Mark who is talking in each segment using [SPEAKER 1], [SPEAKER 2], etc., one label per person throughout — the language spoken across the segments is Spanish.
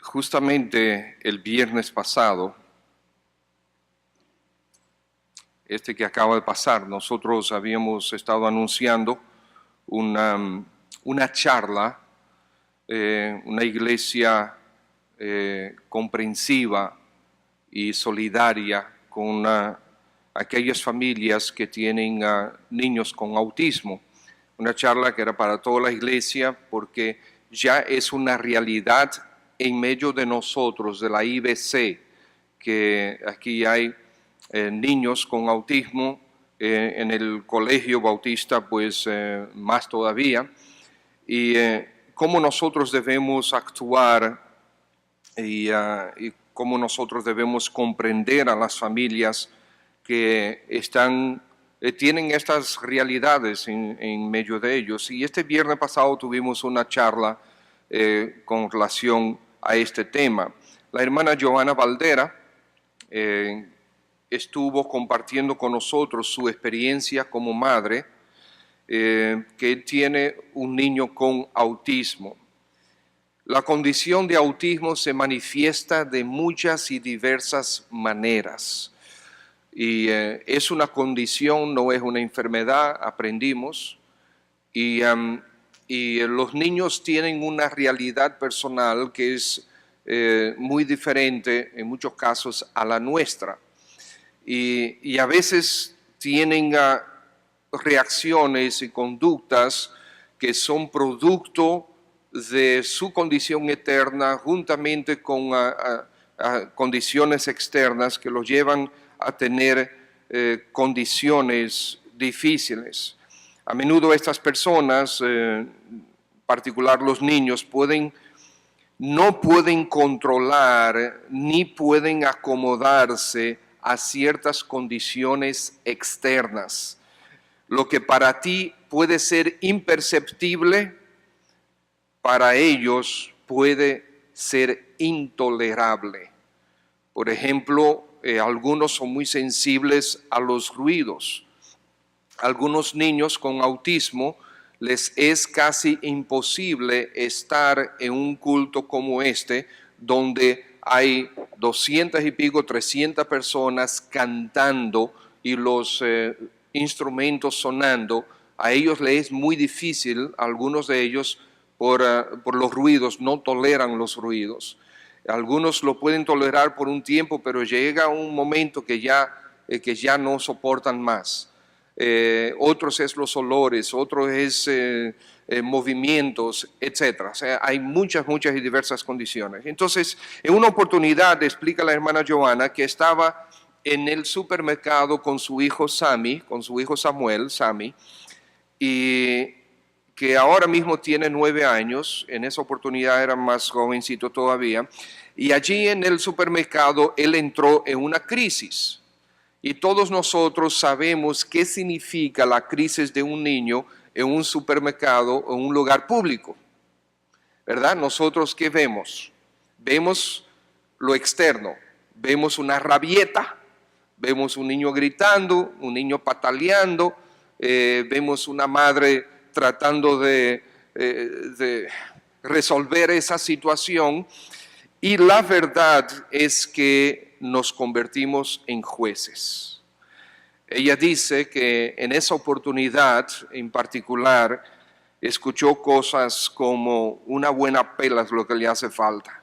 [SPEAKER 1] Justamente el viernes pasado, que acaba de pasar, nosotros habíamos estado anunciando una charla, una iglesia comprensiva y solidaria con aquellas familias que tienen niños con autismo. Una charla que era para toda la iglesia porque ya es una realidad en medio de nosotros, de la IBC, que aquí hay niños con autismo, en el colegio bautista pues más todavía, y cómo nosotros debemos actuar y cómo nosotros debemos comprender a las familias que tienen estas realidades en medio de ellos. Y este viernes pasado tuvimos una charla con relación a este tema. La hermana Joana Valdera estuvo compartiendo con nosotros su experiencia como madre, que tiene un niño con autismo. La condición de autismo se manifiesta de muchas y diversas maneras. Y es una condición, no es una enfermedad, aprendimos. Y los niños tienen una realidad personal que es muy diferente en muchos casos a la nuestra. Y a veces tienen reacciones y conductas que son producto de su condición eterna juntamente con condiciones externas que los llevan a tener condiciones difíciles. A menudo estas personas, en particular los niños, no pueden controlar ni pueden acomodarse a ciertas condiciones externas. Lo que para ti puede ser imperceptible, para ellos puede ser intolerable. Por ejemplo, algunos son muy sensibles a los ruidos. Algunos niños con autismo les es casi imposible estar en un culto como este, donde hay 200 y pico, 300 personas cantando y los instrumentos sonando. A ellos les es muy difícil, algunos de ellos, por los ruidos, no toleran los ruidos. Algunos lo pueden tolerar por un tiempo, pero llega un momento que ya no soportan más. Otros es los olores, otros es movimientos, etc. O sea, hay muchas y diversas condiciones. Entonces, en una oportunidad, explica la hermana Joana, que estaba en el supermercado con su hijo Sammy, con su hijo Sammy, y que ahora mismo tiene 9 años, en esa oportunidad era más jovencito todavía, y allí en el supermercado él entró en una crisis. Y todos nosotros sabemos qué significa la crisis de un niño en un supermercado o en un lugar público, ¿verdad? Nosotros, ¿qué vemos? Vemos lo externo, vemos una rabieta, vemos un niño gritando, un niño pataleando, vemos una madre tratando de resolver esa situación, y la verdad es que nos convertimos en jueces. Ella dice que en esa oportunidad en particular escuchó cosas como: una buena pela es lo que le hace falta,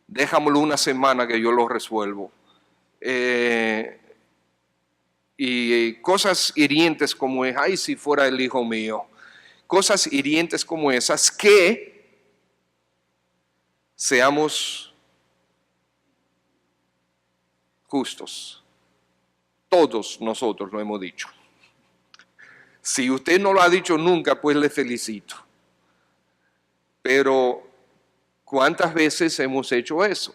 [SPEAKER 1] déjamelo una semana que yo lo resuelvo. Y cosas hirientes como: ay, si fuera el hijo mío. Cosas hirientes como esas, que seamos justos. Todos nosotros lo hemos dicho. Si usted no lo ha dicho nunca, pues le felicito. Pero ¿cuántas veces hemos hecho eso?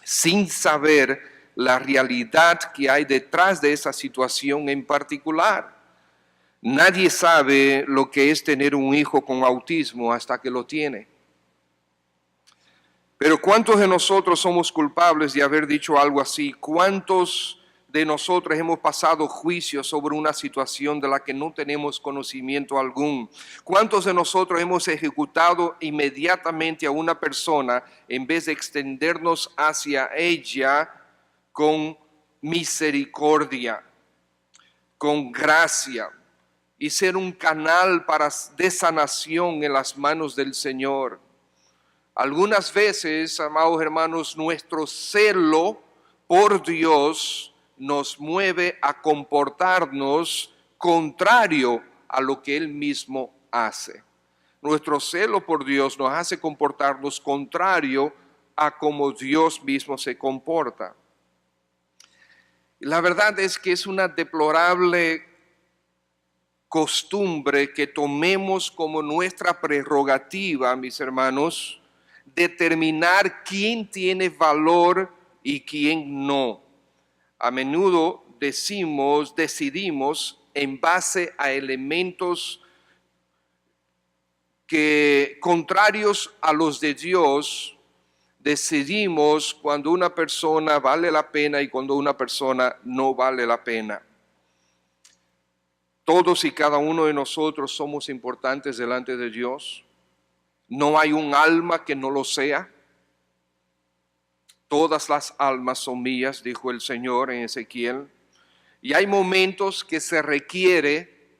[SPEAKER 1] Sin saber la realidad que hay detrás de esa situación en particular. Nadie sabe lo que es tener un hijo con autismo hasta que lo tiene. Pero ¿cuántos de nosotros somos culpables de haber dicho algo así? ¿Cuántos de nosotros hemos pasado juicio sobre una situación de la que no tenemos conocimiento algún? ¿Cuántos de nosotros hemos ejecutado inmediatamente a una persona en vez de extendernos hacia ella con misericordia, con gracia, y ser un canal de sanación en las manos del Señor? Algunas veces, amados hermanos, nuestro celo por Dios nos mueve a comportarnos contrario a lo que Él mismo hace. Nuestro celo por Dios nos hace comportarnos contrario a como Dios mismo se comporta. La verdad es que es una deplorable costumbre que tomemos como nuestra prerrogativa, mis hermanos, determinar quién tiene valor y quién no. A menudo decidimos en base a elementos que contrarios a los de Dios, decidimos cuando una persona vale la pena y cuando una persona no vale la pena. Todos y cada uno de nosotros somos importantes delante de Dios. No hay un alma que no lo sea. Todas las almas son mías, dijo el Señor en Ezequiel. Y hay momentos que se requiere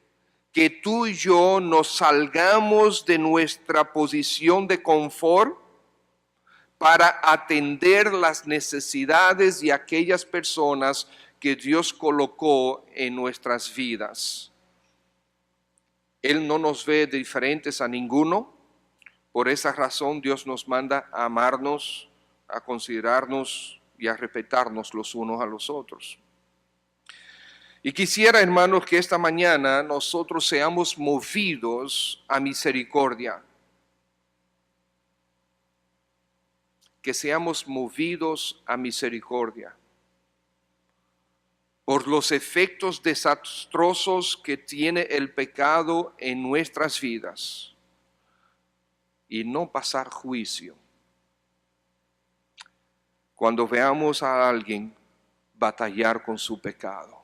[SPEAKER 1] que tú y yo nos salgamos de nuestra posición de confort para atender las necesidades de aquellas personas que Dios colocó en nuestras vidas. Él no nos ve diferentes a ninguno. Por esa razón Dios nos manda a amarnos, a considerarnos y a respetarnos los unos a los otros. Y quisiera, hermanos, que esta mañana nosotros seamos movidos a misericordia. Que seamos movidos a misericordia por los efectos desastrosos que tiene el pecado en nuestras vidas y no pasar juicio cuando veamos a alguien batallar con su pecado.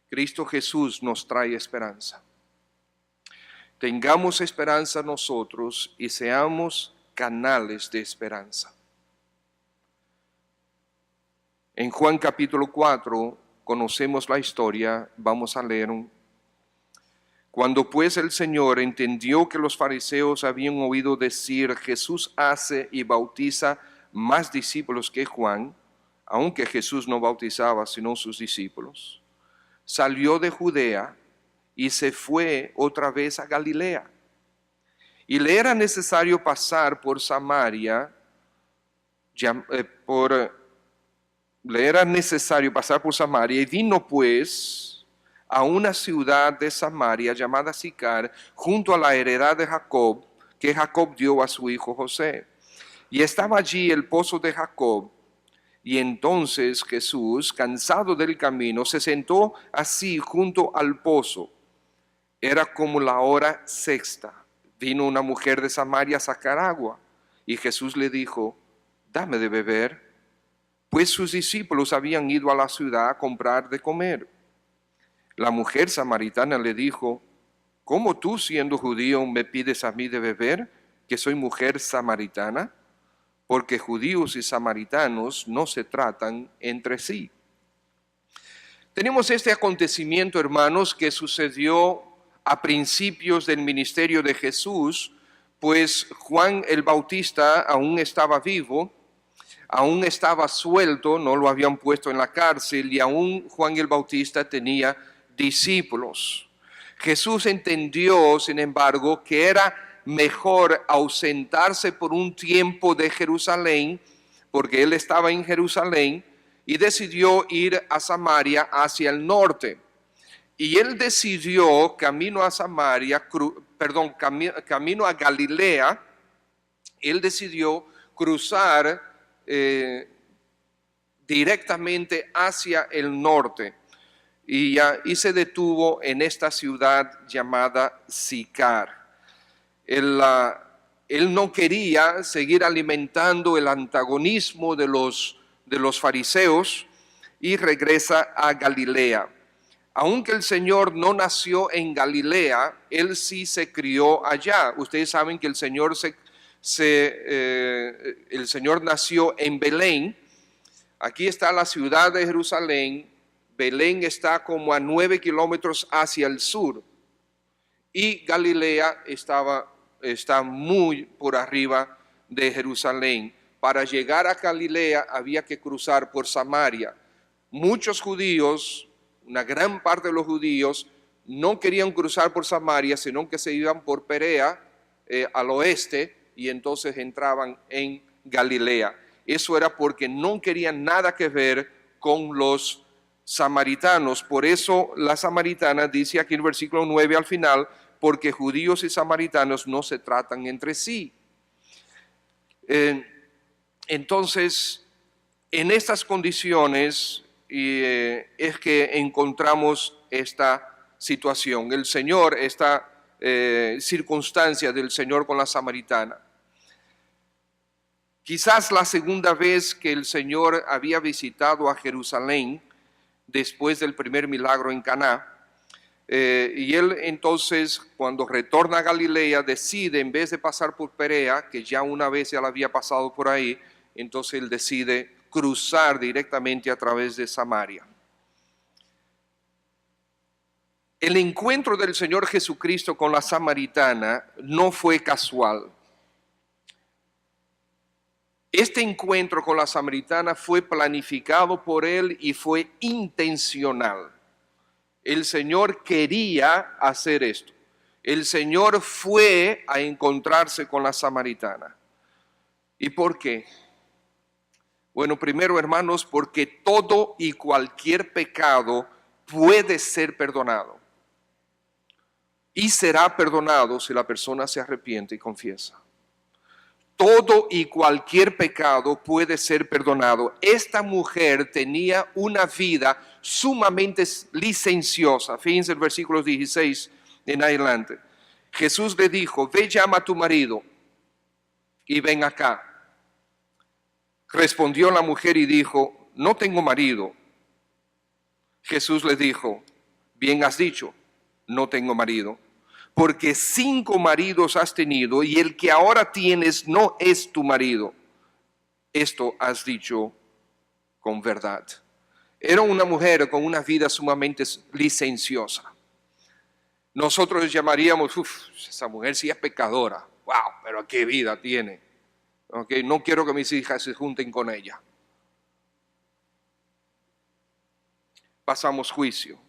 [SPEAKER 1] Cristo Jesús nos trae esperanza. Tengamos esperanza nosotros y seamos canales de esperanza. En Juan capítulo 4 conocemos la historia, vamos a leer. Cuando pues el Señor entendió que los fariseos habían oído decir, Jesús hace y bautiza más discípulos que Juan, aunque Jesús no bautizaba sino sus discípulos, salió de Judea y se fue otra vez a Galilea. Y le era necesario pasar por Samaria, y vino pues a una ciudad de Samaria llamada Sicar, junto a la heredad de Jacob, que Jacob dio a su hijo José. Y estaba allí el pozo de Jacob. Y entonces Jesús, cansado del camino, se sentó así junto al pozo. Era como la hora sexta. Vino una mujer de Samaria a sacar agua. Y Jesús le dijo, dame de beber, pues sus discípulos habían ido a la ciudad a comprar de comer. La mujer samaritana le dijo, ¿cómo tú, siendo judío, me pides a mí de beber, que soy mujer samaritana? Porque judíos y samaritanos no se tratan entre sí. Tenemos este acontecimiento, hermanos, que sucedió a principios del ministerio de Jesús, pues Juan el Bautista aún estaba vivo, aún estaba suelto, no lo habían puesto en la cárcel, y aún Juan el Bautista tenía discípulos. Jesús entendió, sin embargo, que era mejor ausentarse por un tiempo de Jerusalén, porque él estaba en Jerusalén, y decidió ir a Samaria hacia el norte. Y él decidió, camino a Galilea, él decidió cruzar directamente hacia el norte. Y se detuvo en esta ciudad llamada Sicar. Él no quería seguir alimentando el antagonismo de los los fariseos y regresa a Galilea. Aunque el Señor no nació en Galilea, Él sí se crió allá. Ustedes saben que el Señor, el Señor nació en Belén. Aquí está la ciudad de Jerusalén. Belén está como a 9 kilómetros hacia el sur. Y Galilea está muy por arriba de Jerusalén. Para llegar a Galilea había que cruzar por Samaria. Muchos judíos, una gran parte de los judíos, no querían cruzar por Samaria, sino que se iban por Perea al oeste y entonces entraban en Galilea. Eso era porque no querían nada que ver con los samaritanos. Por eso la samaritana dice aquí en el versículo 9 al final, porque judíos y samaritanos no se tratan entre sí. Entonces, en estas condiciones es que encontramos esta situación, esta circunstancia del Señor con la samaritana. Quizás la segunda vez que el Señor había visitado a Jerusalén después del primer milagro en Caná, y él entonces cuando retorna a Galilea decide, en vez de pasar por Perea, que ya una vez ya la había pasado por ahí, entonces él decide cruzar directamente a través de Samaria. El encuentro del Señor Jesucristo con la samaritana no fue casual. Este encuentro con la samaritana fue planificado por él y fue intencional. El Señor quería hacer esto. El Señor fue a encontrarse con la samaritana. ¿Y por qué? Bueno, primero, hermanos, porque todo y cualquier pecado puede ser perdonado. Y será perdonado si la persona se arrepiente y confiesa. Todo y cualquier pecado puede ser perdonado. Esta mujer tenía una vida sumamente licenciosa. Fíjense el versículo 16 en adelante. Jesús le dijo, ve, llama a tu marido y ven acá. Respondió la mujer y dijo, no tengo marido. Jesús le dijo, bien has dicho, no tengo marido. Porque 5 maridos has tenido y el que ahora tienes no es tu marido. Esto has dicho con verdad. Era una mujer con una vida sumamente licenciosa. Nosotros llamaríamos, esa mujer sí es pecadora. Wow, pero qué vida tiene. Okay, no quiero que mis hijas se junten con ella. Pasamos juicio.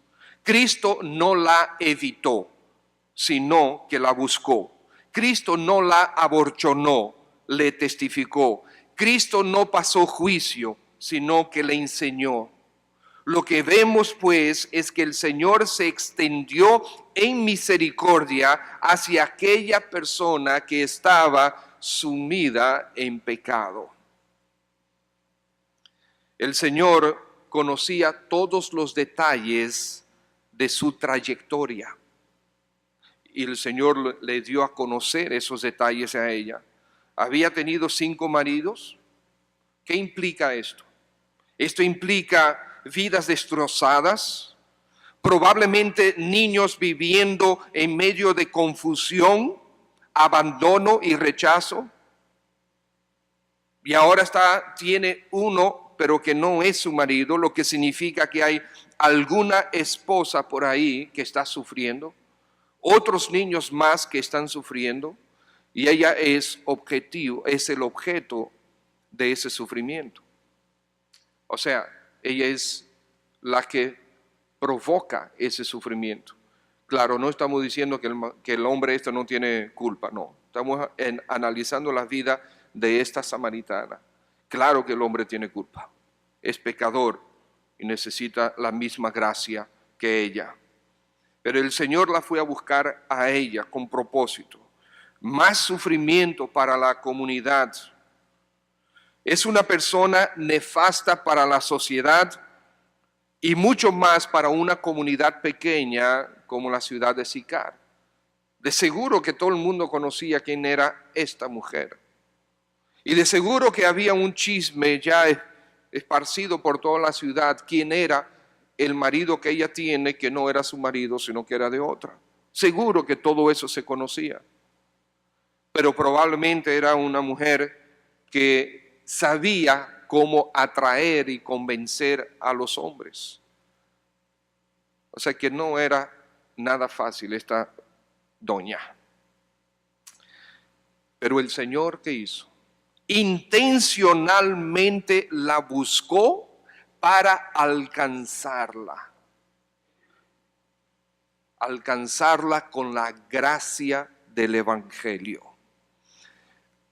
[SPEAKER 1] Cristo no la evitó, sino que la buscó. Cristo no la aborchonó, le testificó. Cristo no pasó juicio, sino que le enseñó. Lo que vemos pues es que el Señor se extendió en misericordia hacia aquella persona que estaba sumida en pecado. El Señor conocía todos los detalles de su trayectoria. Y el Señor le dio a conocer esos detalles a ella. Había tenido 5 maridos. ¿Qué implica esto? Esto implica vidas destrozadas, probablemente niños viviendo en medio de confusión, abandono y rechazo. Y ahora tiene uno, pero que no es su marido, lo que significa que hay alguna esposa por ahí que está sufriendo. Otros niños más que están sufriendo y ella es el objeto de ese sufrimiento. O sea, ella es la que provoca ese sufrimiento. Claro, no estamos diciendo que el hombre no tiene culpa, no. Estamos analizando la vida de esta samaritana. Claro que el hombre tiene culpa, es pecador y necesita la misma gracia que ella. Pero el Señor la fue a buscar a ella con propósito. Más sufrimiento para la comunidad. Es una persona nefasta para la sociedad y mucho más para una comunidad pequeña como la ciudad de Sicar. De seguro que todo el mundo conocía quién era esta mujer. Y de seguro que había un chisme ya esparcido por toda la ciudad quién era el marido que ella tiene, que no era su marido, sino que era de otra. Seguro que todo eso se conocía, pero probablemente era una mujer que sabía cómo atraer y convencer a los hombres. O sea que no era nada fácil esta doña. Pero el Señor, ¿qué hizo? Intencionalmente la buscó para alcanzarla. Alcanzarla con la gracia del Evangelio.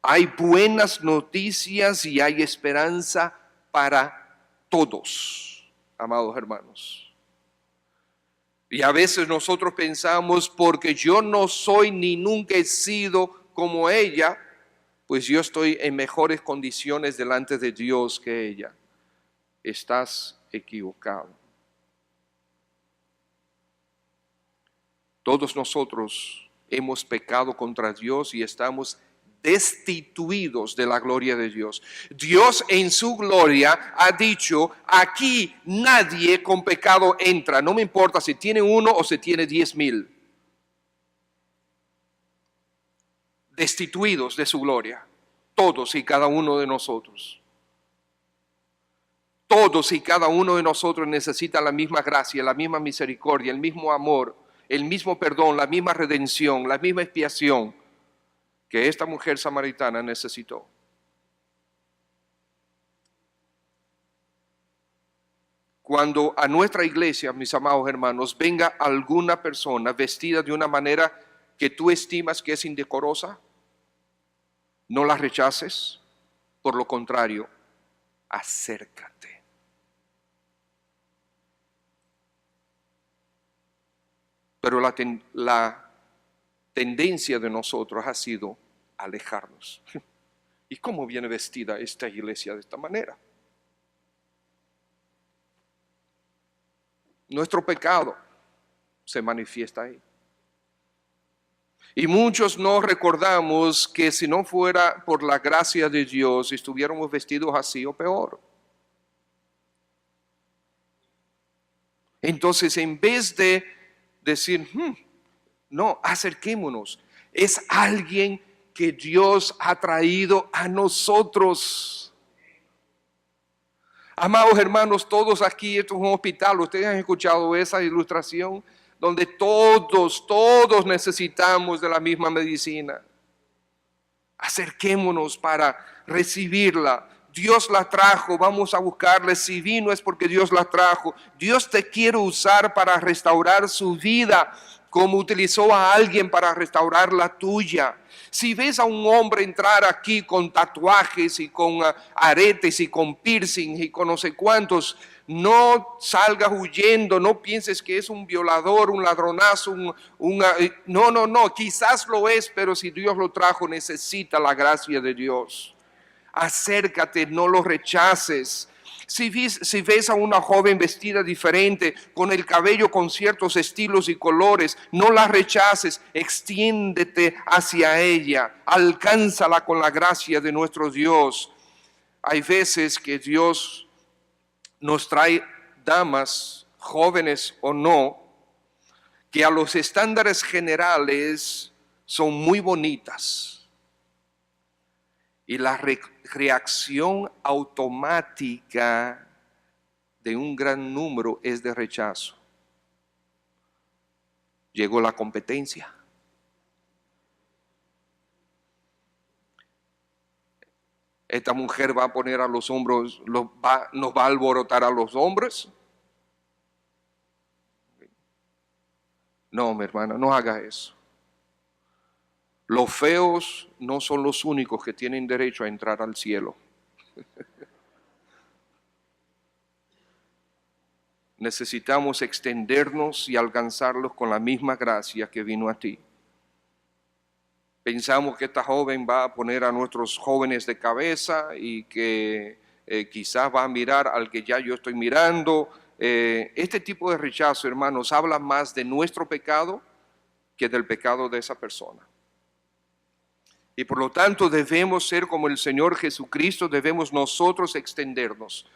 [SPEAKER 1] Hay buenas noticias y hay esperanza para todos, amados hermanos. Y a veces nosotros pensamos, porque yo no soy ni nunca he sido como ella, pues yo estoy en mejores condiciones delante de Dios que ella. Estás equivocado. Todos nosotros hemos pecado contra Dios y estamos destituidos de la gloria de Dios. Dios en su gloria ha dicho, aquí nadie con pecado entra, no me importa si tiene 1 o si tiene 10,000. Destituidos de su gloria, todos y cada uno de nosotros. Todos y cada uno de nosotros necesita la misma gracia, la misma misericordia, el mismo amor, el mismo perdón, la misma redención, la misma expiación que esta mujer samaritana necesitó. Cuando a nuestra iglesia, mis amados hermanos, venga alguna persona vestida de una manera que tú estimas que es indecorosa, no la rechaces, por lo contrario, acércate. Pero la tendencia de nosotros ha sido alejarnos. ¿Y cómo viene vestida esta iglesia de esta manera? Nuestro pecado se manifiesta ahí. Y muchos no recordamos que si no fuera por la gracia de Dios, estuviéramos vestidos así o peor. Entonces, en vez de decir, no, acerquémonos, es alguien que Dios ha traído a nosotros. Amados hermanos, todos aquí, esto es un hospital, ustedes han escuchado esa ilustración, donde todos necesitamos de la misma medicina. Acerquémonos para recibirla. Dios la trajo, vamos a buscarle. Si vino es porque Dios la trajo. Dios te quiere usar para restaurar su vida, como utilizó a alguien para restaurar la tuya. Si ves a un hombre entrar aquí con tatuajes y con aretes y con piercing y con no sé cuántos, no salgas huyendo, no pienses que es un violador, un ladronazo, no, quizás lo es, pero si Dios lo trajo, necesita la gracia de Dios. Acércate, no lo rechaces. Si ves a una joven vestida diferente, con el cabello con ciertos estilos y colores, no la rechaces, extiéndete hacia ella, alcánzala con la gracia de nuestro Dios. Hay veces que Dios nos trae damas, jóvenes o no, que a los estándares generales son muy bonitas. Y la reacción automática de un gran número es de rechazo. Llegó la competencia. Esta mujer va a poner a los hombros, nos va a alborotar a los hombres. No, mi hermana, no haga eso. Los feos no son los únicos que tienen derecho a entrar al cielo. Necesitamos extendernos y alcanzarlos con la misma gracia que vino a ti. Pensamos que esta joven va a poner a nuestros jóvenes de cabeza y que quizás va a mirar al que ya yo estoy mirando. Este tipo de rechazo, hermanos, habla más de nuestro pecado que del pecado de esa persona. Y por lo tanto debemos ser como el Señor Jesucristo, debemos nosotros extendernos.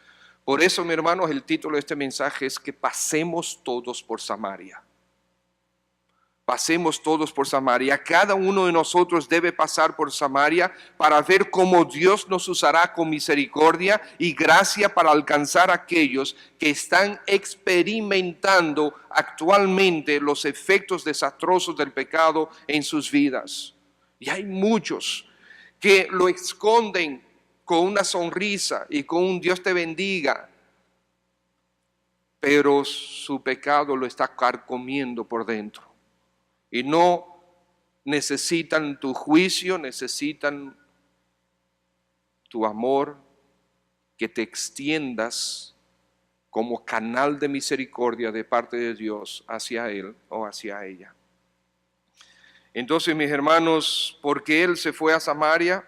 [SPEAKER 1] Por eso, mi hermanos, el título de este mensaje es que pasemos todos por Samaria. Pasemos todos por Samaria. Cada uno de nosotros debe pasar por Samaria para ver cómo Dios nos usará con misericordia y gracia para alcanzar a aquellos que están experimentando actualmente los efectos desastrosos del pecado en sus vidas. Y hay muchos que lo esconden con una sonrisa y con un Dios te bendiga, pero su pecado lo está carcomiendo por dentro. Y no necesitan tu juicio, necesitan tu amor, que te extiendas como canal de misericordia de parte de Dios hacia él o hacia ella. Entonces, mis hermanos, ¿por qué él se fue a Samaria?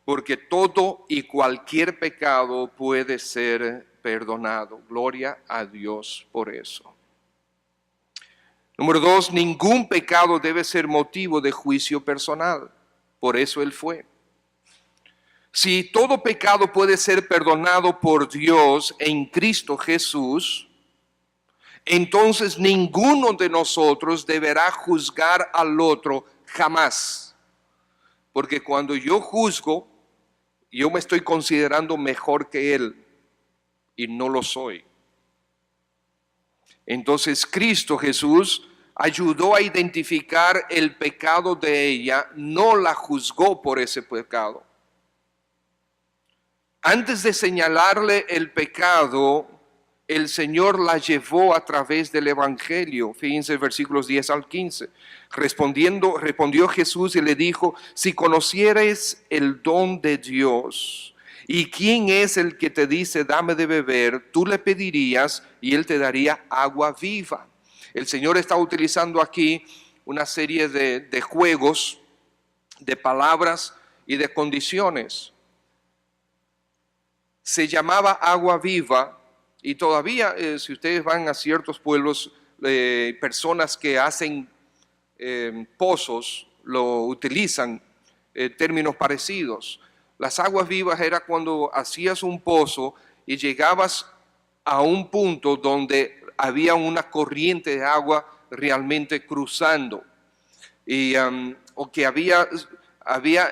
[SPEAKER 1] Porque todo y cualquier pecado puede ser perdonado. Gloria a Dios por eso. Número 2, ningún pecado debe ser motivo de juicio personal. Por eso él fue. Si todo pecado puede ser perdonado por Dios en Cristo Jesús, entonces ninguno de nosotros deberá juzgar al otro jamás. Porque cuando yo juzgo, yo me estoy considerando mejor que él y no lo soy. Entonces Cristo Jesús ayudó a identificar el pecado de ella, no la juzgó por ese pecado. Antes de señalarle el pecado, el Señor la llevó a través del Evangelio. Fíjense versículos 10 al 15. Respondió Jesús y le dijo: si conocieres el don de Dios y quién es el que te dice dame de beber, tú le pedirías y él te daría agua viva. El Señor está utilizando aquí una serie de juegos, de palabras y de condiciones. Se llamaba agua viva y todavía si ustedes van a ciertos pueblos, personas que hacen pozos lo utilizan términos parecidos. Las aguas vivas era cuando hacías un pozo y llegabas a un punto donde había una corriente de agua realmente cruzando y, o que había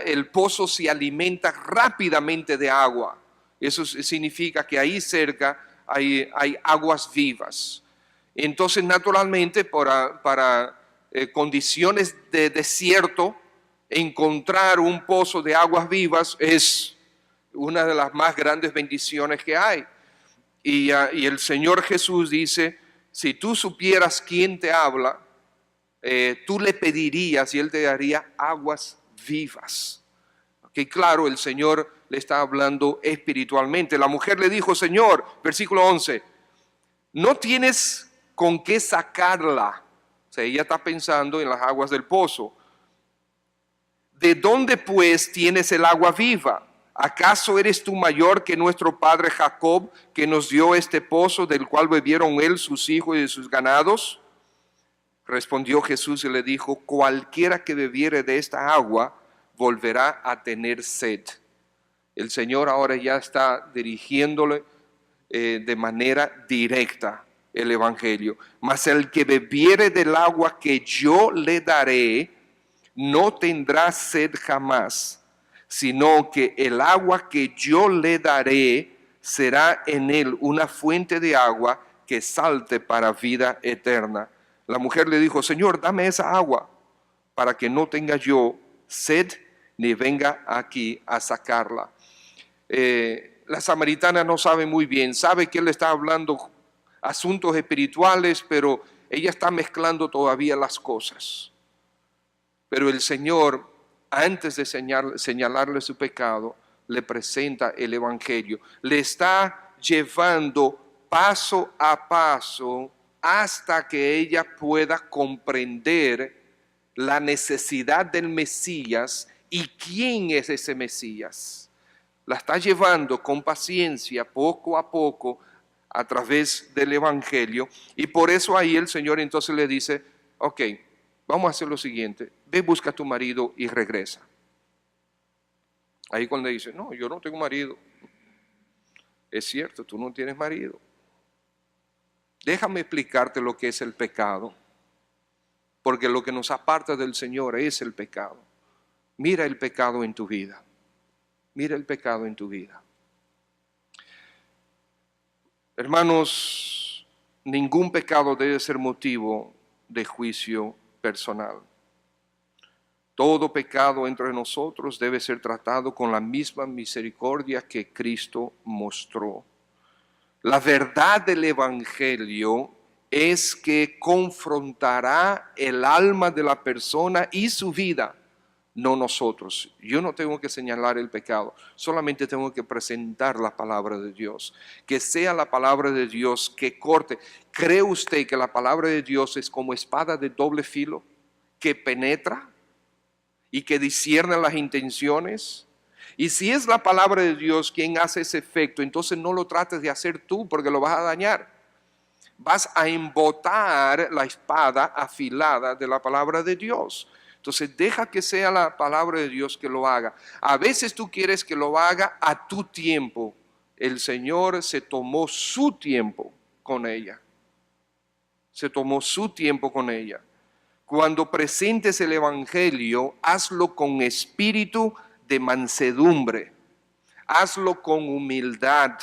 [SPEAKER 1] el pozo se alimenta rápidamente de agua. Eso significa que ahí cerca hay aguas vivas. Entonces, naturalmente, para condiciones de desierto, encontrar un pozo de aguas vivas es una de las más grandes bendiciones que hay. Y el Señor Jesús dice: si tú supieras quién te habla, tú le pedirías y él te daría aguas vivas. Que claro, el Señor le está hablando espiritualmente. La mujer le dijo: Señor, versículo 11, no tienes con qué sacarla. O sea, ella está pensando en las aguas del pozo. ¿De dónde pues tienes el agua viva? ¿Acaso eres tú mayor que nuestro padre Jacob, que nos dio este pozo del cual bebieron él, sus hijos y sus ganados? Respondió Jesús y le dijo: cualquiera que bebiere de esta agua volverá a tener sed. El Señor ahora ya está dirigiéndole de manera directa el Evangelio. Mas el que bebiere del agua que yo le daré, no tendrá sed jamás, sino que el agua que yo le daré será en él una fuente de agua que salte para vida eterna. La mujer le dijo: Señor, dame esa agua para que no tenga yo sed ni venga aquí a sacarla. La samaritana no sabe muy bien, sabe que él está hablando asuntos espirituales, pero ella está mezclando todavía las cosas. Pero el Señor, antes de señalarle su pecado, le presenta el Evangelio. Le está llevando paso a paso hasta que ella pueda comprender la necesidad del Mesías y quién es ese Mesías. La está llevando con paciencia, poco a poco, a través del Evangelio. Y por eso ahí el Señor entonces le dice: ok, vamos a hacer lo siguiente, ve, busca a tu marido y regresa. Ahí cuando dice: no, yo no tengo marido. Es cierto, tú no tienes marido. Déjame explicarte lo que es el pecado, porque lo que nos aparta del Señor es el pecado. Mira el pecado en tu vida. Mira el pecado en tu vida. Hermanos, ningún pecado debe ser motivo de juicio personal. Todo pecado entre nosotros debe ser tratado con la misma misericordia que Cristo mostró. La verdad del Evangelio es que confrontará el alma de la persona y su vida, no nosotros. Yo no tengo que señalar el pecado, solamente tengo que presentar la palabra de Dios. Que sea la palabra de Dios que corte. ¿Cree usted que la palabra de Dios es como espada de doble filo que penetra y que discierne las intenciones? Y si es la palabra de Dios quien hace ese efecto, entonces no lo trates de hacer tú porque lo vas a dañar. Vas a embotar la espada afilada de la palabra de Dios. Entonces deja que sea la palabra de Dios que lo haga. A veces tú quieres que lo haga a tu tiempo. El Señor se tomó su tiempo con ella. Se tomó su tiempo con ella. Cuando presentes el Evangelio, hazlo con espíritu de mansedumbre. Hazlo con humildad,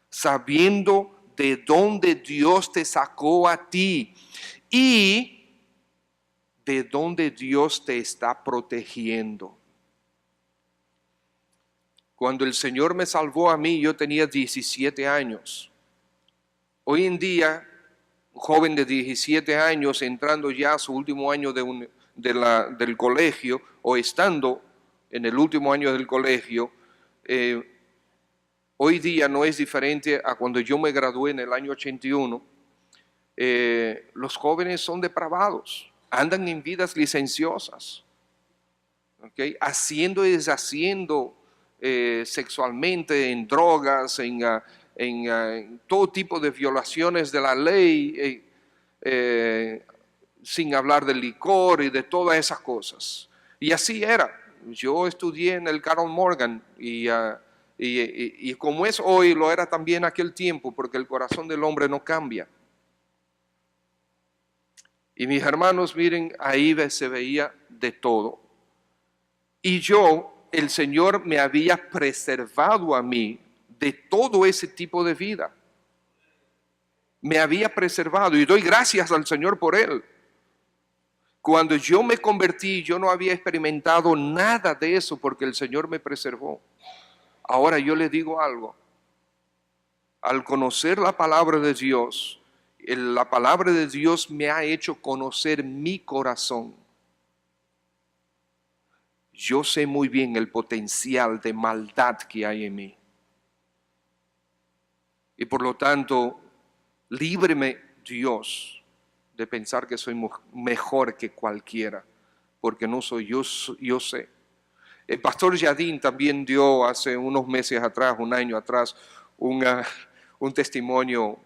[SPEAKER 1] sabiendo de dónde Dios te sacó a ti y de dónde Dios te está protegiendo. Cuando el Señor me salvó a mí, yo tenía 17 años. Hoy en día, un joven de 17 años entrando ya a su último año del colegio o estando en el último año del colegio, hoy día no es diferente a cuando yo me gradué en el año 81. Los jóvenes son depravados, andan en vidas licenciosas, ¿okay? Haciendo y deshaciendo sexualmente, en drogas, en todo tipo de violaciones de la ley, sin hablar del licor y de todas esas cosas. Y así era. Yo estudié en el Carol Morgan y como es hoy, lo era también aquel tiempo, porque el corazón del hombre no cambia. Y mis hermanos, miren, ahí se veía de todo. Y el Señor me había preservado a mí de todo ese tipo de vida. Me había preservado y doy gracias al Señor por él. Cuando yo me convertí, yo no había experimentado nada de eso porque el Señor me preservó. Ahora yo le digo algo. Al conocer la palabra de Dios, la palabra de Dios me ha hecho conocer mi corazón. Yo sé muy bien el potencial de maldad que hay en mí. Y por lo tanto, líbreme Dios de pensar que soy mejor que cualquiera, porque no soy yo, yo sé. El pastor Yadín también dio hace unos meses atrás, un año atrás, un testimonio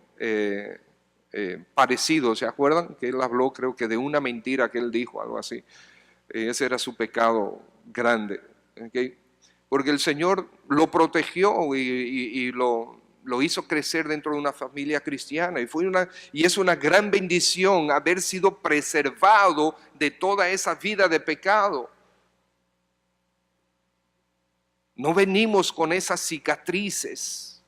[SPEAKER 1] parecido, ¿se acuerdan? Que él habló, creo que de una mentira que él dijo, algo así. Ese era su pecado grande, ¿okay? Porque el Señor lo protegió y lo hizo crecer dentro de una familia cristiana y es una gran bendición haber sido preservado de toda esa vida de pecado. No venimos con esas cicatrices,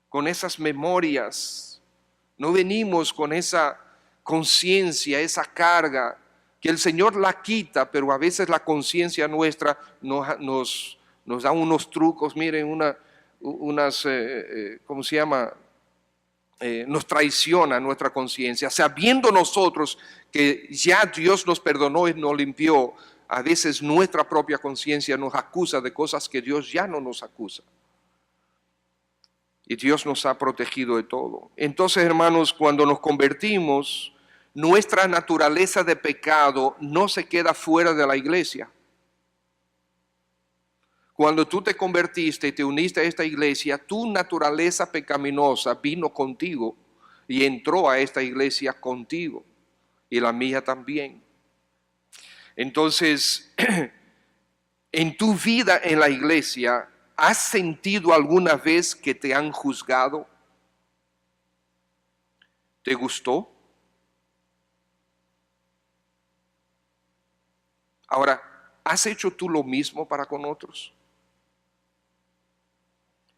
[SPEAKER 1] con esas memorias, no venimos con esa conciencia, esa carga, que el Señor la quita, pero a veces la conciencia nuestra nos da unos trucos, miren, ¿cómo se llama? Nos traiciona nuestra conciencia, sabiendo nosotros que ya Dios nos perdonó y nos limpió. A veces nuestra propia conciencia nos acusa de cosas que Dios ya no nos acusa. Y Dios nos ha protegido de todo. Entonces, hermanos, cuando nos convertimos, nuestra naturaleza de pecado no se queda fuera de la iglesia. Cuando tú te convertiste y te uniste a esta iglesia, tu naturaleza pecaminosa vino contigo y entró a esta iglesia contigo, y la mía también. Entonces, en tu vida en la iglesia, ¿Has sentido alguna vez que te han juzgado? ¿Te gustó? Ahora, ¿has hecho tú lo mismo para con otros?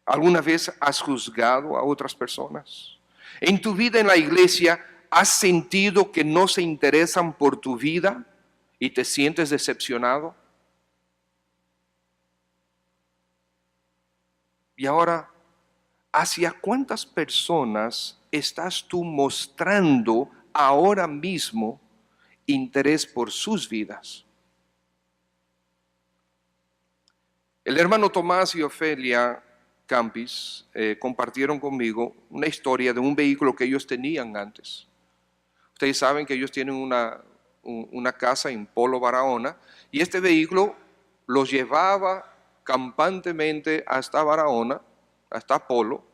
[SPEAKER 1] ¿Alguna vez has juzgado a otras personas? ¿En tu vida en la iglesia has sentido que no se interesan por tu vida y te sientes decepcionado? Y ahora, ¿hacia cuántas personas estás tú mostrando ahora mismo interés por sus vidas? El hermano Tomás y Ofelia Campis compartieron conmigo una historia de un vehículo que ellos tenían antes. Ustedes saben que ellos tienen una casa en Polo, Barahona, y este vehículo los llevaba campantemente hasta Barahona, hasta Polo,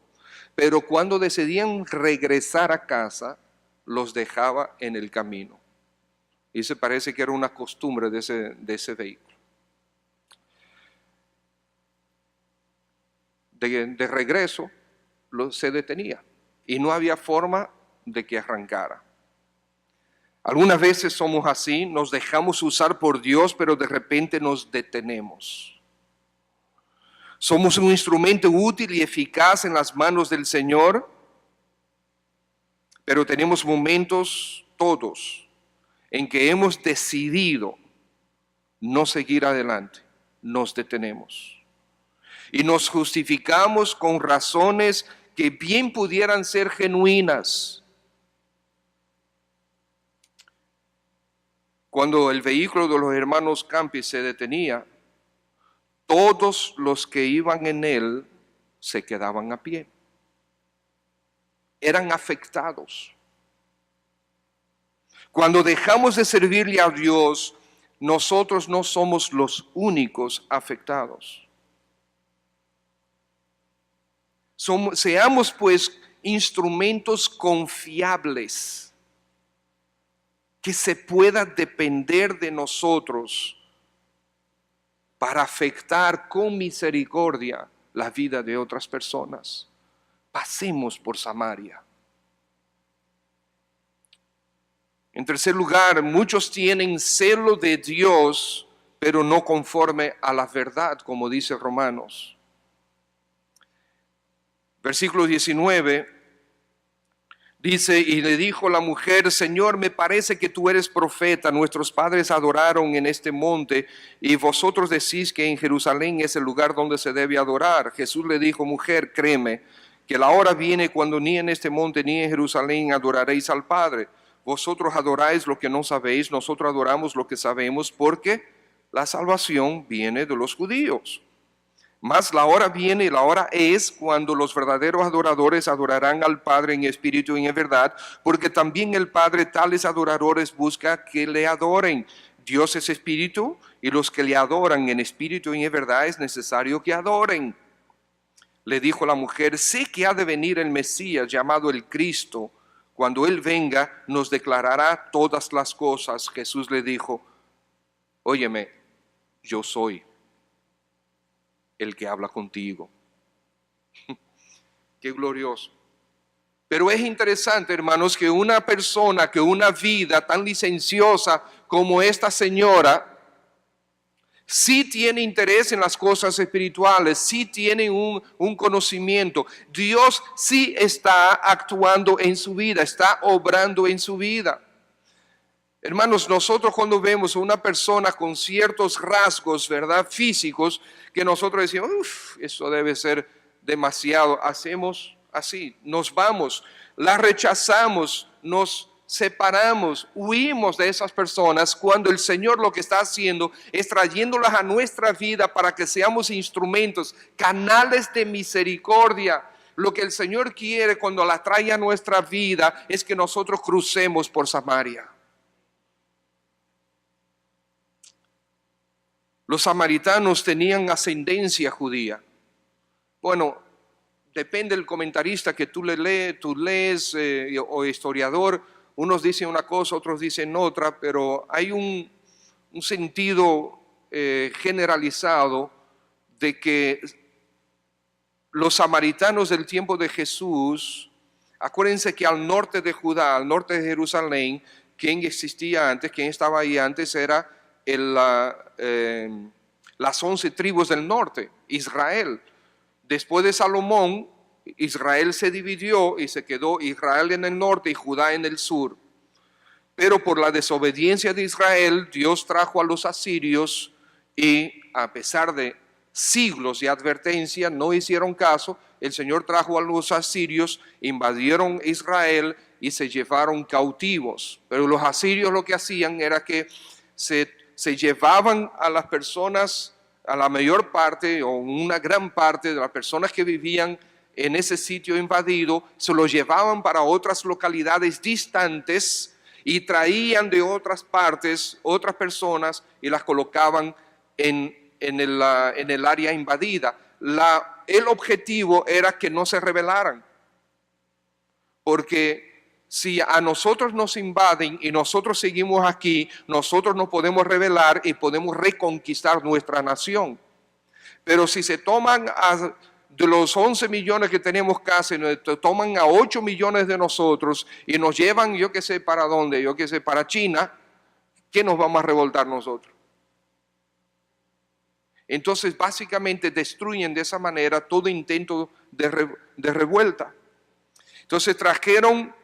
[SPEAKER 1] pero cuando decidían regresar a casa, los dejaba en el camino. Y se parece que era una costumbre de ese vehículo. De regreso, se detenía y no había forma de que arrancara. Algunas veces somos así, nos dejamos usar por Dios, pero de repente nos detenemos. Somos un instrumento útil y eficaz en las manos del Señor, pero tenemos momentos todos en que hemos decidido no seguir adelante, nos detenemos. Y nos justificamos con razones que bien pudieran ser genuinas. Cuando el vehículo de los hermanos Campis se detenía, todos los que iban en él se quedaban a pie. Eran afectados. Cuando dejamos de servirle a Dios, nosotros no somos los únicos afectados. Seamos pues instrumentos confiables, que se pueda depender de nosotros para afectar con misericordia la vida de otras personas. Pasemos por Samaria. En tercer lugar, muchos tienen celo de Dios, pero no conforme a la verdad, como dice Romanos. Versículo 19 dice, y le dijo la mujer, Señor, me parece que tú eres profeta. Nuestros padres adoraron en este monte y vosotros decís que en Jerusalén es el lugar donde se debe adorar. Jesús le dijo, mujer, créeme, que la hora viene cuando ni en este monte ni en Jerusalén adoraréis al Padre. Vosotros adoráis lo que no sabéis, nosotros adoramos lo que sabemos, porque la salvación viene de los judíos. Mas la hora viene y la hora es cuando los verdaderos adoradores adorarán al Padre en espíritu y en verdad, porque también el Padre tales adoradores busca que le adoren. Dios es espíritu y los que le adoran en espíritu y en verdad es necesario que adoren. Le dijo la mujer, sé que ha de venir el Mesías llamado el Cristo. Cuando Él venga nos declarará todas las cosas. Jesús le dijo, óyeme, yo soy el que habla contigo. Qué glorioso. Pero es interesante, hermanos, que una persona, que una vida tan licenciosa como esta señora, sí tiene interés en las cosas espirituales, sí tiene un conocimiento. Dios sí está actuando en su vida, está obrando en su vida. Hermanos, nosotros cuando vemos a una persona con ciertos rasgos, ¿verdad?, físicos, que nosotros decimos, eso debe ser demasiado, hacemos así, nos vamos, la rechazamos, nos separamos, huimos de esas personas, cuando el Señor lo que está haciendo es trayéndolas a nuestra vida para que seamos instrumentos, canales de misericordia. Lo que el Señor quiere cuando la trae a nuestra vida es que nosotros crucemos por Samaria. Los samaritanos tenían ascendencia judía. Bueno, depende del comentarista que tú lees o historiador. Unos dicen una cosa, otros dicen otra, pero hay un sentido generalizado de que los samaritanos del tiempo de Jesús, acuérdense que al norte de Judá, al norte de Jerusalén, quien existía antes, quien estaba ahí antes era las 11 tribus del norte, Israel. Después de Salomón, Israel se dividió y se quedó Israel en el norte y Judá en el sur. Pero por la desobediencia de Israel, Dios trajo a los asirios y a pesar de siglos de advertencia, no hicieron caso. El Señor trajo a los asirios, invadieron Israel y se llevaron cautivos. Pero los asirios lo que hacían era que se llevaban a las personas, a la mayor parte o una gran parte de las personas que vivían en ese sitio invadido, se los llevaban para otras localidades distantes y traían de otras partes otras personas y las colocaban en el área invadida. El objetivo era que no se rebelaran, porque si a nosotros nos invaden y nosotros seguimos aquí, nosotros nos podemos rebelar y podemos reconquistar nuestra nación. Pero si se toman de los 11 millones que tenemos casi, toman a 8 millones de nosotros y nos llevan, yo qué sé para dónde, yo qué sé, para China, ¿qué nos vamos a revoltar nosotros? Entonces básicamente destruyen de esa manera todo intento de revuelta. Entonces trajeron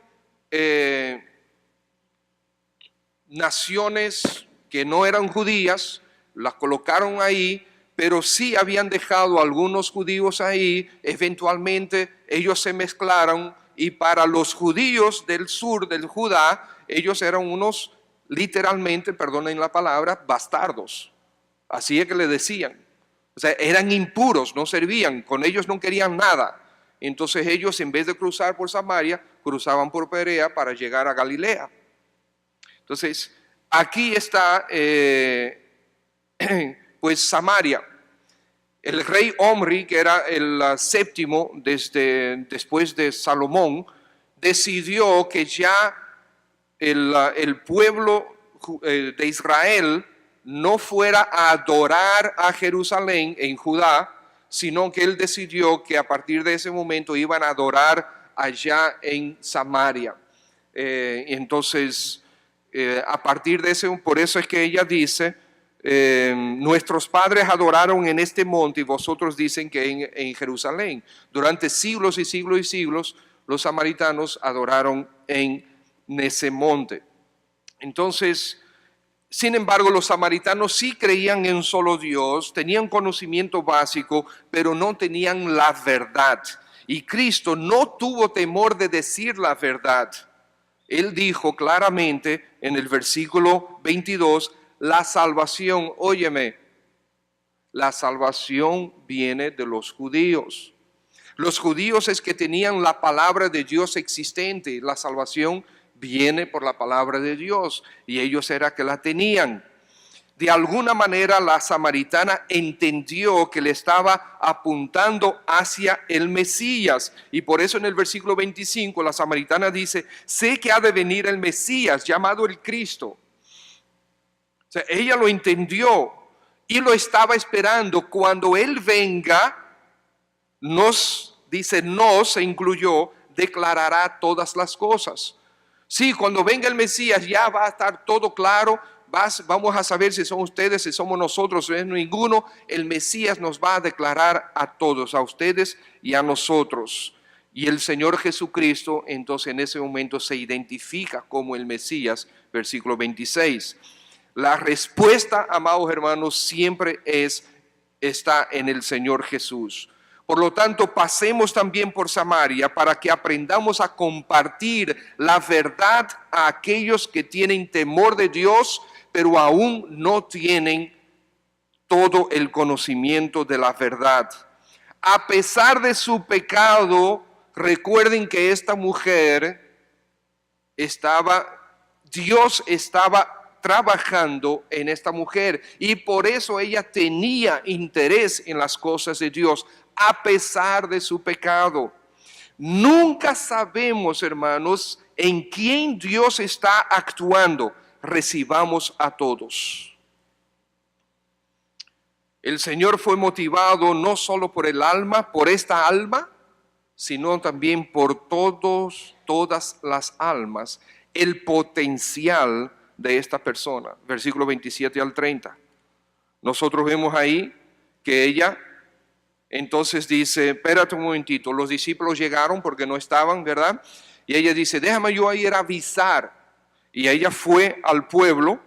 [SPEAKER 1] naciones que no eran judías, las colocaron ahí, pero sí habían dejado algunos judíos ahí. Eventualmente ellos se mezclaron y para los judíos del sur del Judá, ellos eran unos, literalmente, perdonen la palabra, bastardos. Así es que le decían. O sea, eran impuros, no servían, con ellos no querían nada. Entonces ellos, en vez de cruzar por Samaria, cruzaban por Perea para llegar a Galilea. Entonces, aquí está, pues Samaria. El rey Omri, que era el séptimo después de Salomón, decidió que ya el pueblo de Israel no fuera a adorar a Jerusalén en Judá, sino que él decidió que a partir de ese momento iban a adorar allá en Samaria. Entonces, a partir de ese, por eso es que ella dice, nuestros padres adoraron en este monte y vosotros dicen que en Jerusalén. Durante siglos y siglos y siglos, los samaritanos adoraron en ese monte. Entonces, sin embargo, los samaritanos sí creían en un solo Dios, tenían conocimiento básico, pero no tenían la verdad. Y Cristo no tuvo temor de decir la verdad. Él dijo claramente en el versículo 22, la salvación, óyeme, la salvación viene de los judíos. Los judíos es que tenían la palabra de Dios existente, la salvación viene por la palabra de Dios y ellos era que la tenían. De alguna manera la samaritana entendió que le estaba apuntando hacia el Mesías y por eso en el versículo 25 la samaritana dice, sé que ha de venir el Mesías llamado el Cristo. O sea, ella lo entendió y lo estaba esperando. Cuando Él venga, se incluyó, declarará todas las cosas. Sí, cuando venga el Mesías ya va a estar todo claro, vamos a saber si son ustedes, si somos nosotros, si es ninguno. El Mesías nos va a declarar a todos, a ustedes y a nosotros. Y el Señor Jesucristo, entonces en ese momento se identifica como el Mesías, versículo 26. La respuesta, amados hermanos, siempre está en el Señor Jesús. Por lo tanto, pasemos también por Samaria para que aprendamos a compartir la verdad a aquellos que tienen temor de Dios, pero aún no tienen todo el conocimiento de la verdad. A pesar de su pecado, recuerden que esta mujer Dios estaba trabajando en esta mujer y por eso ella tenía interés en las cosas de Dios, a pesar de su pecado. Nunca sabemos, hermanos, en quién Dios está actuando. Recibamos a todos. El Señor fue motivado no solo por el alma, por esta alma, sino también por todas las almas, el potencial de esta persona. Versículo 27 al 30. Nosotros vemos ahí que ella entonces dice, espérate un momentito, los discípulos llegaron porque no estaban, ¿verdad? Y ella dice, déjame yo ir a avisar. Y ella fue al pueblo,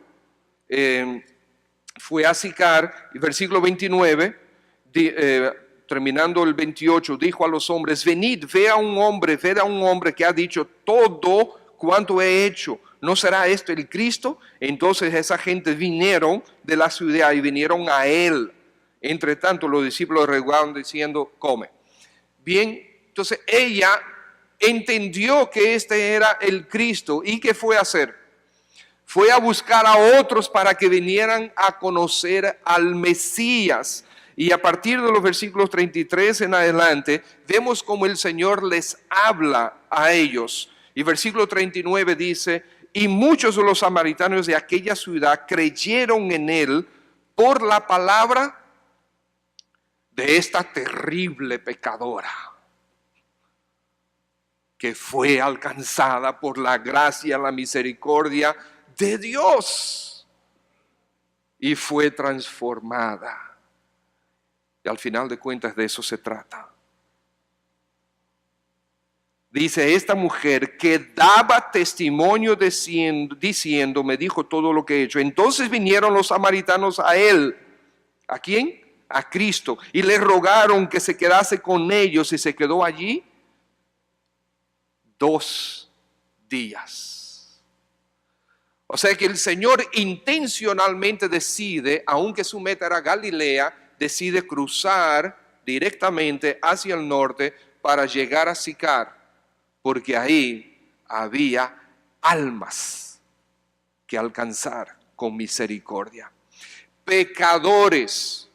[SPEAKER 1] fue a Sicar, y versículo 29, terminando el 28, dijo a los hombres, venid, ved a un hombre que ha dicho todo cuanto he hecho. ¿No será este el Cristo? Entonces esa gente vinieron de la ciudad y vinieron a él. Entre tanto los discípulos regaron diciendo, come. Bien, entonces ella entendió que este era el Cristo. ¿Y qué fue a hacer? Fue a buscar a otros para que vinieran a conocer al Mesías. Y a partir de los versículos 33 en adelante, vemos cómo el Señor les habla a ellos. Y versículo 39 dice, y muchos de los samaritanos de aquella ciudad creyeron en él por la palabra de esta terrible pecadora, que fue alcanzada por la gracia, la misericordia de Dios y fue transformada. Y al final de cuentas de eso se trata. Dice, esta mujer que daba testimonio diciendo, me dijo todo lo que he hecho. Entonces vinieron los samaritanos a él. ¿A quién? A Cristo. Y le rogaron que se quedase con ellos y se quedó allí 2 días. O sea que el Señor intencionalmente decide, aunque su meta era Galilea, decide cruzar directamente hacia el norte para llegar a Sicar, porque ahí había almas que alcanzar con misericordia. Pecadores.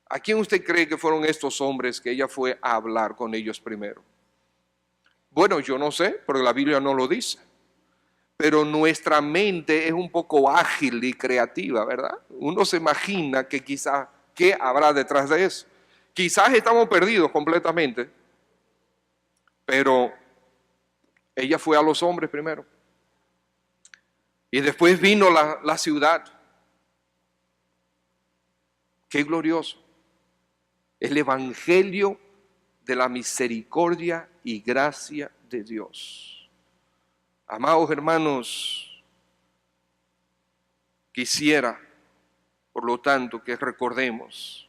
[SPEAKER 1] ¿A quién usted cree que fueron estos hombres que ella fue a hablar con ellos primero? Bueno, yo no sé, porque la Biblia no lo dice. Pero nuestra mente es un poco ágil y creativa, ¿verdad? Uno se imagina que quizás, ¿qué habrá detrás de eso? Quizás estamos perdidos completamente, pero ella fue a los hombres primero. Y después vino la ciudad. Qué glorioso. El evangelio de la misericordia y gracia de Dios. Amados hermanos, quisiera, por lo tanto, que recordemos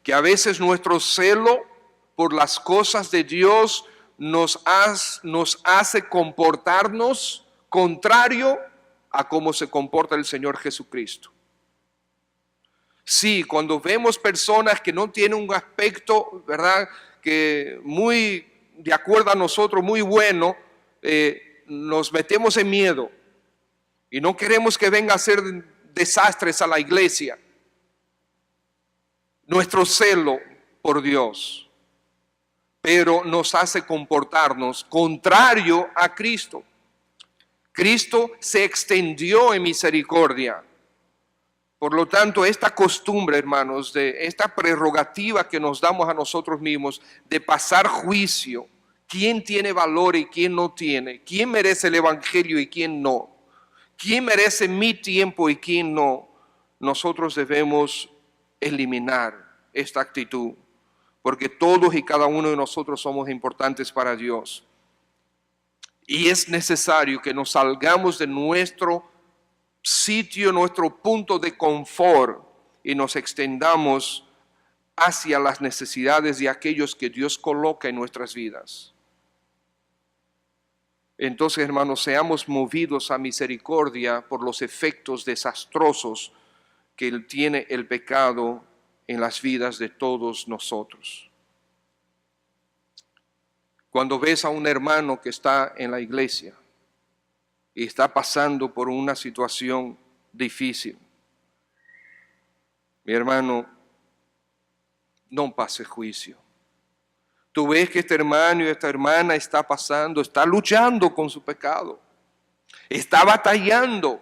[SPEAKER 1] que a veces nuestro celo por las cosas de Dios nos hace comportarnos contrario a cómo se comporta el Señor Jesucristo. Sí, cuando vemos personas que no tienen un aspecto, ¿verdad?, que muy de acuerdo a nosotros, muy bueno, nos metemos en miedo y no queremos que venga a hacer desastres a la iglesia. Nuestro celo por Dios, pero nos hace comportarnos contrario a Cristo. Cristo se extendió en misericordia. Por lo tanto, esta costumbre, hermanos, de esta prerrogativa que nos damos a nosotros mismos de pasar juicio, quién tiene valor y quién no tiene, quién merece el evangelio y quién no, quién merece mi tiempo y quién no, nosotros debemos eliminar esta actitud, porque todos y cada uno de nosotros somos importantes para Dios. Y es necesario que nos salgamos de nuestro sitio, nuestro punto de confort y nos extendamos hacia las necesidades de aquellos que Dios coloca en nuestras vidas. Entonces, hermanos, seamos movidos a misericordia por los efectos desastrosos que tiene el pecado en las vidas de todos nosotros. Cuando ves a un hermano que está en la iglesia y está pasando por una situación difícil, mi hermano, no pases juicio. Tú ves que este hermano y esta hermana está pasando, está luchando con su pecado, está batallando.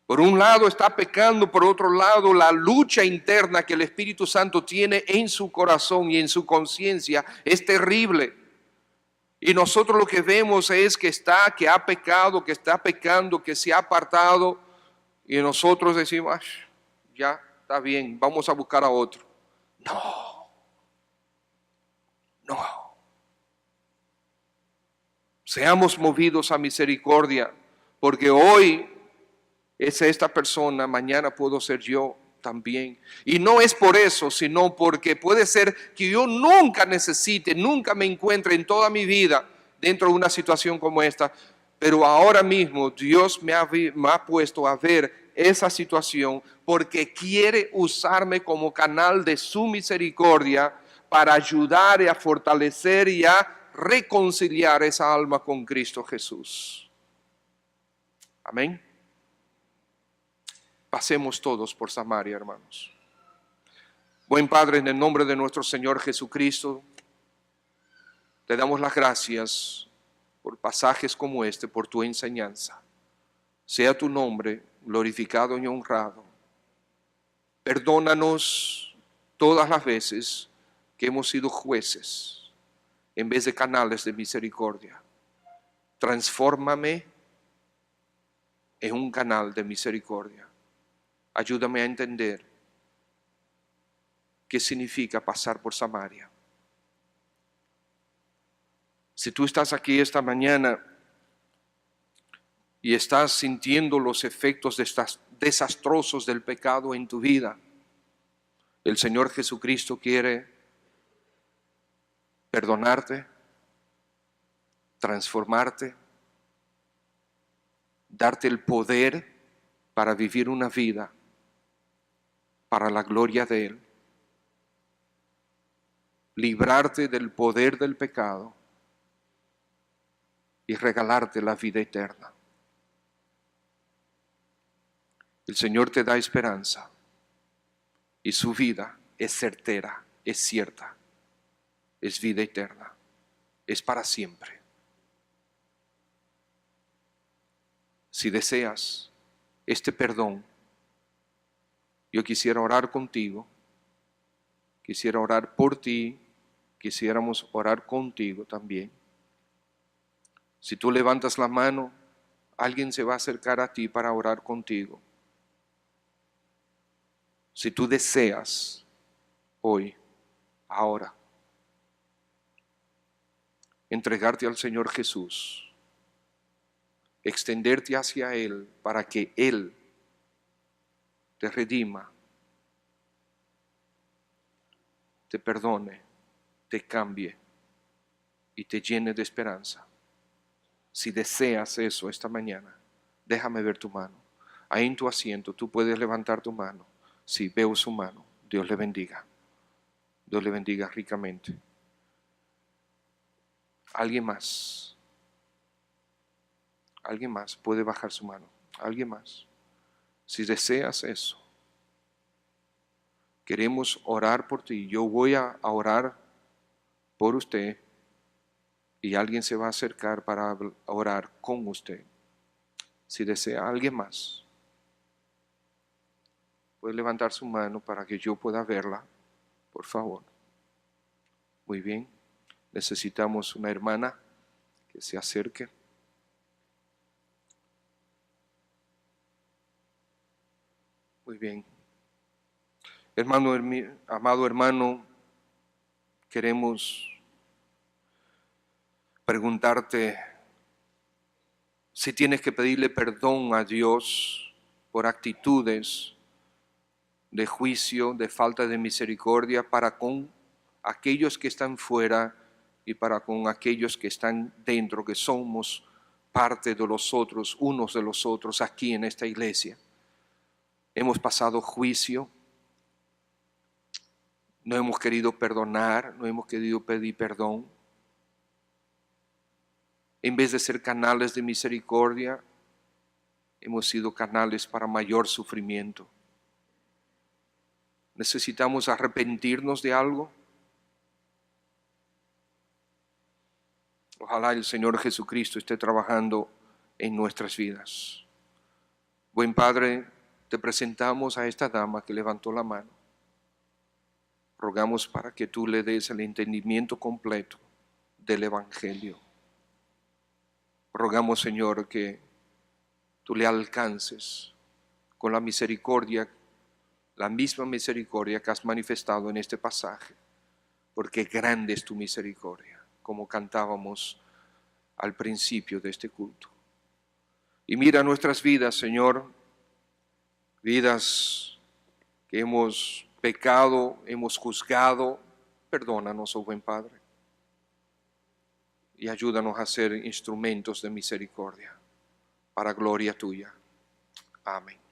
[SPEAKER 1] Por un lado está pecando, por otro lado la lucha interna que el Espíritu Santo tiene en su corazón y en su conciencia es terrible. Y nosotros lo que vemos es que ha pecado, que está pecando, que se ha apartado. Y nosotros decimos, ya está bien, vamos a buscar a otro. No, no. Seamos movidos a misericordia, porque hoy es esta persona, mañana puedo ser yo también. Y no es por eso, sino porque puede ser que yo nunca necesite, nunca me encuentre en toda mi vida dentro de una situación como esta, pero ahora mismo Dios me ha puesto a ver esa situación porque quiere usarme como canal de su misericordia para ayudar y a fortalecer y a reconciliar esa alma con Cristo Jesús. Amén. Pasemos todos por Samaria, hermanos. Buen Padre, en el nombre de nuestro Señor Jesucristo, te damos las gracias por pasajes como este, por tu enseñanza. Sea tu nombre glorificado y honrado. Perdónanos todas las veces que hemos sido jueces en vez de canales de misericordia. Transfórmame en un canal de misericordia. Ayúdame a entender qué significa pasar por Samaria. Si tú estás aquí esta mañana y estás sintiendo los efectos desastrosos del pecado en tu vida, el Señor Jesucristo quiere perdonarte, transformarte, darte el poder para vivir una vida para la gloria de Él, librarte del poder del pecado y regalarte la vida eterna. El Señor te da esperanza y su vida es certera, es cierta, es vida eterna, es para siempre. Si deseas este perdón, yo quisiera orar contigo, quisiera orar por ti, quisiéramos orar contigo también. Si tú levantas la mano, alguien se va a acercar a ti para orar contigo. Si tú deseas hoy, ahora, entregarte al Señor Jesús, extenderte hacia Él para que Él te redima, te perdone, te cambie y te llene de esperanza. Si deseas eso esta mañana, déjame ver tu mano. Ahí en tu asiento tú puedes levantar tu mano. Si veo su mano, Dios le bendiga. Dios le bendiga ricamente. ¿Alguien más? ¿Alguien más puede bajar su mano? ¿Alguien más? Si deseas eso, queremos orar por ti. Yo voy a orar por usted y alguien se va a acercar para orar con usted. Si desea alguien más, puede levantar su mano para que yo pueda verla, por favor. Muy bien. Necesitamos una hermana que se acerque. Muy bien. Amado hermano, queremos preguntarte si tienes que pedirle perdón a Dios por actitudes de juicio, de falta de misericordia para con aquellos que están fuera y para con aquellos que están dentro, que somos parte de los otros, unos de los otros aquí en esta iglesia. Hemos pasado juicio, no hemos querido perdonar, no hemos querido pedir perdón. En vez de ser canales de misericordia, hemos sido canales para mayor sufrimiento. Necesitamos arrepentirnos de algo. Ojalá el Señor Jesucristo esté trabajando en nuestras vidas. Buen Padre, te presentamos a esta dama que levantó la mano. Rogamos para que tú le des el entendimiento completo del Evangelio. Rogamos, Señor, que tú le alcances con la misericordia, la misma misericordia que has manifestado en este pasaje, porque grande es tu misericordia, como cantábamos al principio de este culto. Y mira nuestras vidas, Señor, vidas que hemos pecado, hemos juzgado. Perdónanos, oh buen Padre, y ayúdanos a ser instrumentos de misericordia para gloria tuya. Amén.